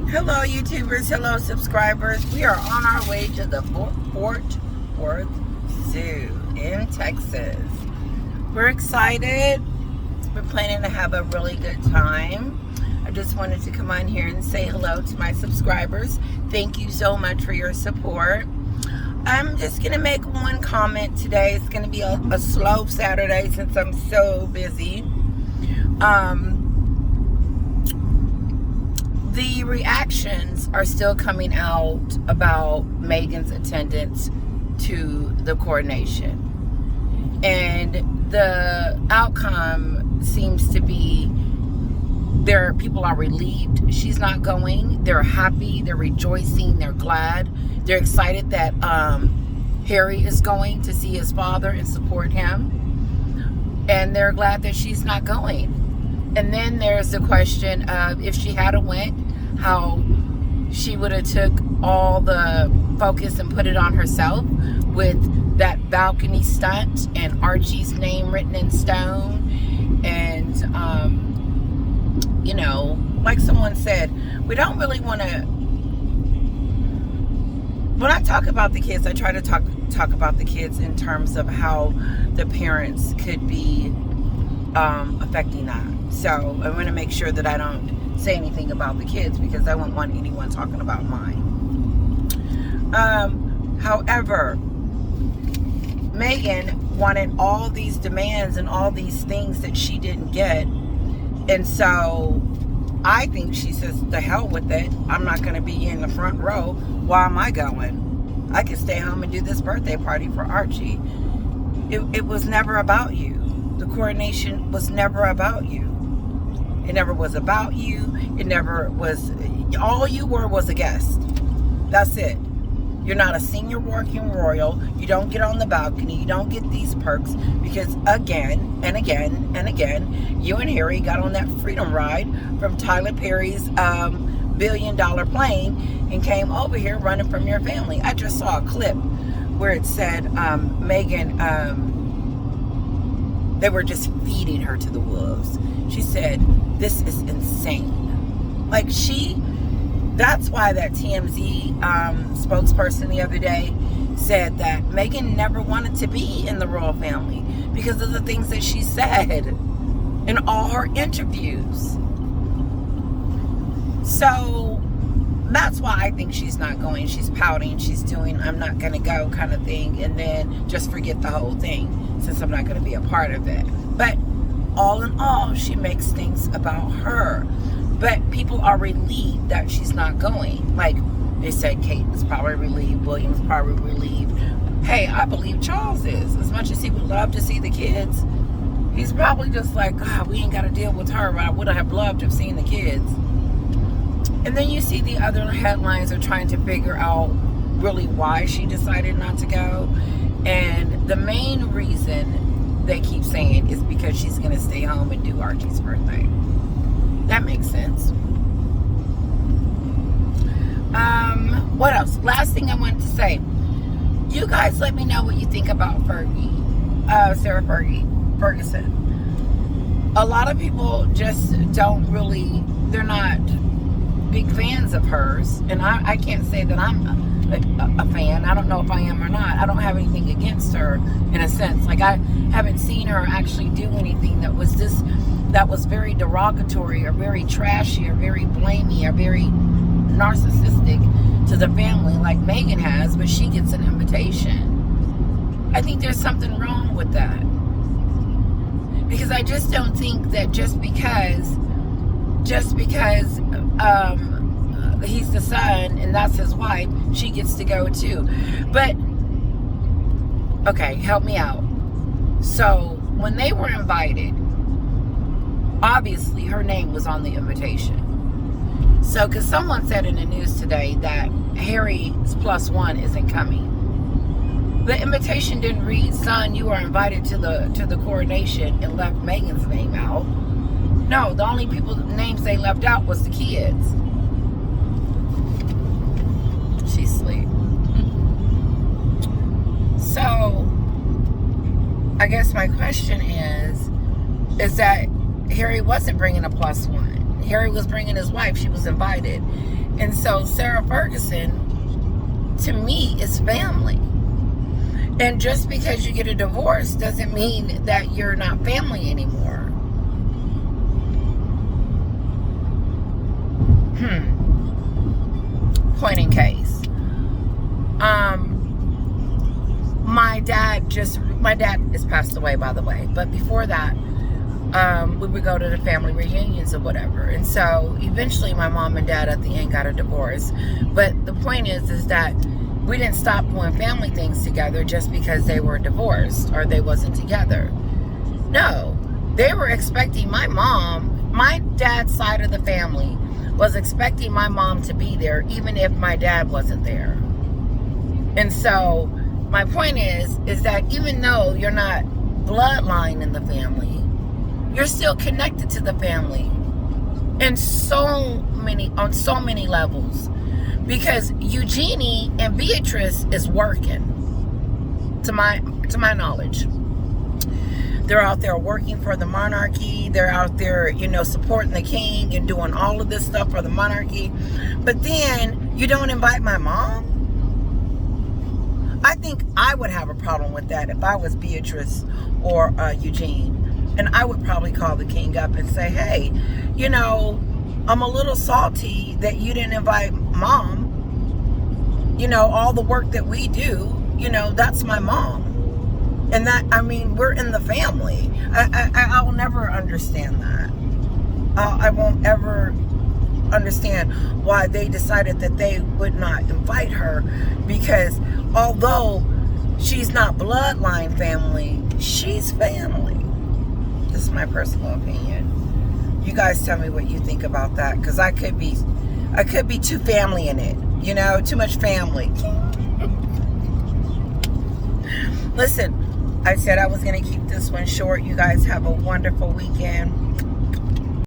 Hello, YouTubers. Hello, subscribers. We are on our way to the Fort Worth Zoo in Texas. We're excited. We're planning to have a really good time. I just wanted to come on here and say hello to my subscribers. Thank you so much for your support. I'm just going to make one comment today. It's going to be a slow Saturday since I'm so busy. The reactions are still coming out about Meghan's attendance to the coronation. And the outcome seems to be people are relieved she's not going. They're happy, they're rejoicing, they're glad. They're excited that Harry is going to see his father and support him. And they're glad that she's not going. And then there's the question of if she had went, how she would have took all the focus and put it on herself with that balcony stunt and Archie's name written in stone. And, you know, like someone said, we don't really want to, when I talk about the kids, I try to talk about the kids in terms of how the parents could be affecting that. So I want to make sure that I don't say anything about the kids because I wouldn't want anyone talking about mine. However, Meghan wanted all these demands and all these things that she didn't get. And so I think she says, the hell with it. I'm not going to be in the front row. Why am I going? I could stay home and do this birthday party for Archie. It was never about you. The coronation was never about you. It never was about you. It never was. All you were was a guest. That's it. You're not a senior working royal. You don't get on the balcony. You don't get these perks because again and again and again, you and Harry got on that freedom ride from Tyler Perry's $1 billion plane and came over here running from your family. I just saw a clip where it said Meghan, they were just feeding her to the wolves. She said, this is insane. Like that's why that TMZ spokesperson the other day said that Meghan never wanted to be in the royal family because of the things that she said in all her interviews. So that's why I think she's not going. She's pouting. She's doing, I'm not going to go kind of thing. And then just forget the whole thing since I'm not going to be a part of it. But all in all, she makes things about her. But people are relieved that she's not going. Like they said, Kate is probably relieved. William's probably relieved. Hey, I believe Charles is. As much as he would love to see the kids, he's probably just like, God, we ain't got to deal with her. But I would have loved to have seen the kids. And then you see the other headlines are trying to figure out really why she decided not to go. And the main reason they keep saying is because she's going to stay home and do Archie's birthday. That makes sense. What else? Last thing I wanted to say. You guys let me know what you think about Sarah Ferguson. A lot of people just don't really, they're not big fans of hers. And I can't say that I'm a fan. I don't know if I am or not. I don't have anything against her in a sense. Like I haven't seen her actually do anything that was very derogatory or very trashy or very blamey or very narcissistic to the family like Meghan has, but she gets an invitation. I think there's something wrong with that. Because I just don't think that just because he's the son and that's his wife, she gets to go too. But okay, help me out. So when they were invited, obviously her name was on the invitation. So because someone said in the news today that Harry's +1 isn't coming. The invitation didn't read, son, you are invited to the coronation, and left Meghan's name out. No, the only people's names they left out was the kids. She's asleep. So I guess my question is that Harry wasn't bringing a +1. Harry was bringing his wife. She was invited. And so Sarah Ferguson, to me, is family. And just because you get a divorce doesn't mean that you're not family anymore. Point in case. My dad is passed away, by the way. But before that, we would go to the family reunions or whatever. And so eventually my mom and dad at the end got a divorce. But the point is that we didn't stop doing family things together just because they were divorced or they wasn't together. No, they were expecting my dad's side of the family was expecting my mom to be there even if my dad wasn't there. And so my point is that even though you're not bloodline in the family, you're still connected to the family on so many levels. Because Eugenie and Beatrice is working, to my knowledge. They're out there working for the monarchy. They're out there, supporting the king and doing all of this stuff for the monarchy. But then you don't invite my mom? I think I would have a problem with that if I was Beatrice or Eugene. And I would probably call the king up and say, hey, I'm a little salty that you didn't invite mom. All the work that we do, that's my mom. And we're in the family. I'll never understand that. I won't ever understand why they decided that they would not invite her, because although she's not bloodline family, she's family. This is my personal opinion. You guys tell me what you think about that, because I could be too family in it, too much family. Listen, I said I was going to keep this one short. You guys have a wonderful weekend.